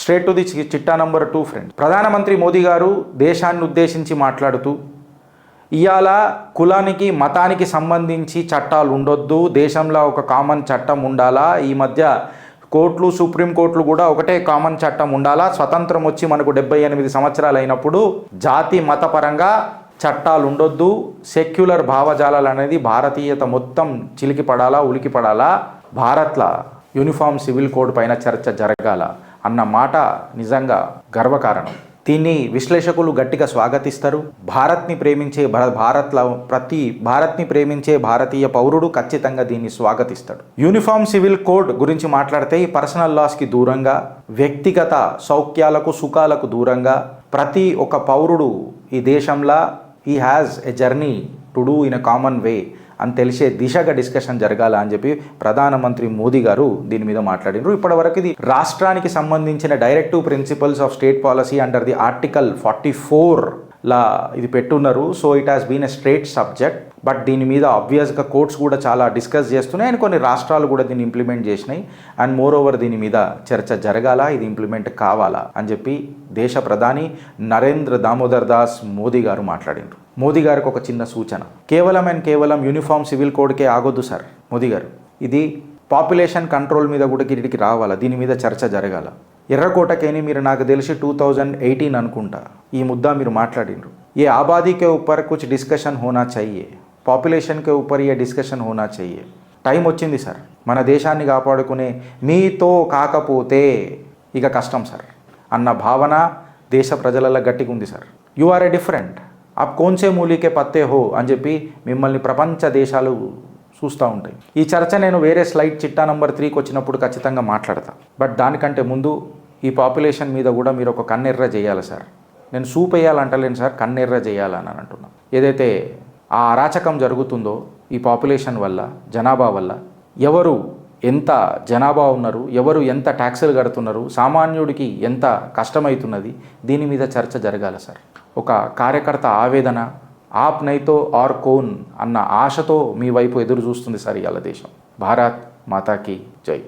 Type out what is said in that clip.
Straight to the చిట్టా number 2 friends. ప్రధానమంత్రి మోదీ గారు దేశాన్ని ఉద్దేశించి మాట్లాడుతూ ఇవాళ కులానికి మతానికి సంబంధించి చట్టాలు ఉండొద్దు, దేశంలో ఒక కామన్ చట్టం ఉండాలా, ఈ మధ్య కోర్టులు సుప్రీంకోర్టులు కూడా ఒకటే కామన్ చట్టం ఉండాలా, స్వతంత్రం వచ్చి మనకు 78 సంవత్సరాలు అయినప్పుడు జాతి మతపరంగా చట్టాలు ఉండొద్దు, సెక్యులర్ భావజాలాలు అనేది భారతీయత మొత్తం చిలికి పడాలా ఉలికి పడాలా, భారత్లో యూనిఫామ్ సివిల్ కోడ్ పైన చర్చ జరగాల అన్న మాట నిజంగా గర్వకారణం. దీన్ని విశ్లేషకులు గట్టిగా స్వాగతిస్తారు. భారత్ని ప్రేమించే భారతీయ పౌరుడు ఖచ్చితంగా దీన్ని స్వాగతిస్తాడు. యూనిఫామ్ సివిల్ కోడ్ గురించి మాట్లాడితే ఈ పర్సనల్ లాస్కి దూరంగా, వ్యక్తిగత సౌఖ్యాలకు సుఖాలకు దూరంగా ప్రతి ఒక్క పౌరుడు ఈ దేశంలో he has a journey to do in a common వే అని తెలిసే దిశగా డిస్కషన్ జరగాల అని చెప్పి ప్రధానమంత్రి మోదీ గారు దీని మీద మాట్లాడినారు. ఇప్పటివరకు ఇది రాష్ట్రానికి సంబంధించిన directive principles of state policy under the article 44 లా ఇది పెట్టున్నారు. So it has been a straight subject. But దీని మీద ఆబ్వియస్గా కోర్ట్స్ కూడా చాలా డిస్కస్ చేస్తున్నాయి అండ్ కొన్ని రాష్ట్రాలు కూడా దీన్ని ఇంప్లిమెంట్ చేసినాయి. అండ్ మోర్ ఓవర్ దీని మీద చర్చ జరగాల, ఇది ఇంప్లిమెంట్ కావాలా అని చెప్పి దేశ ప్రధాని నరేంద్ర దామోదర్ దాస్ మోదీ గారు మాట్లాడినారు. మోదీ గారికి ఒక చిన్న సూచన, కేవలం యూనిఫామ్ సివిల్ కోడ్కే ఆగొద్దు సార్ మోదీ గారు, ఇది పాపులేషన్ కంట్రోల్ మీద కూడా గిరికి రావాలా, దీని మీద చర్చ జరగాల. ఎర్రకోటకేని మీరు నాకు తెలిసి 2018 అనుకుంటా ఈ ముద్దా మీరు మాట్లాడినారు. ఏ आबादी के ऊपर कुछ डिस्कशन होना चाहिए, పాపులేషన్ के ऊपर ये డిస్కషన్ होना चाहिए. టైం వచ్చింది సార్, మన దేశాన్ని కాపాడుకునే మీతో కాకపోతే ఇక కష్టం సార్ అన్న భావన దేశ ప్రజలలో గట్టిగా ఉంది sir. You are a different, ఆప్ కోన్సే మూలికే పత్తే హో అని చెప్పి మిమ్మల్ని ప్రపంచ దేశాలు చూస్తూ ఉంటాయి. ఈ చర్చ నేను వేరే స్లైడ్ చిట్టా నంబర్ 3కి వచ్చినప్పుడు ఖచ్చితంగా మాట్లాడతా. బట్ దానికంటే ముందు ఈ పాపులేషన్ మీద కూడా మీరు ఒక కన్నెర్ర చేయాలి సార్. నేను సూప్ వేయాలంటలేను సార్, కన్నెర్ర చేయాలని అంటున్నా. ఏదైతే ఆ అరాచకం జరుగుతుందో ఈ పాపులేషన్ వల్ల, జనాభా వల్ల, ఎవరు ఎంత జనాభా ఉన్నారు, ఎవరు ఎంత ట్యాక్సులు కడుతున్నారు, సామాన్యుడికి ఎంత కష్టమవుతున్నది, దీని మీద చర్చ జరగాలి సార్. ఒక కార్యకర్త ఆవేదన, ఆప్ నైతో ఆర్ కోన్ అన్న ఆశతో మీ వైపు ఎదురు చూస్తుంది సార్ ఇవాళ దేశం. భారత్ మాతాకి జై.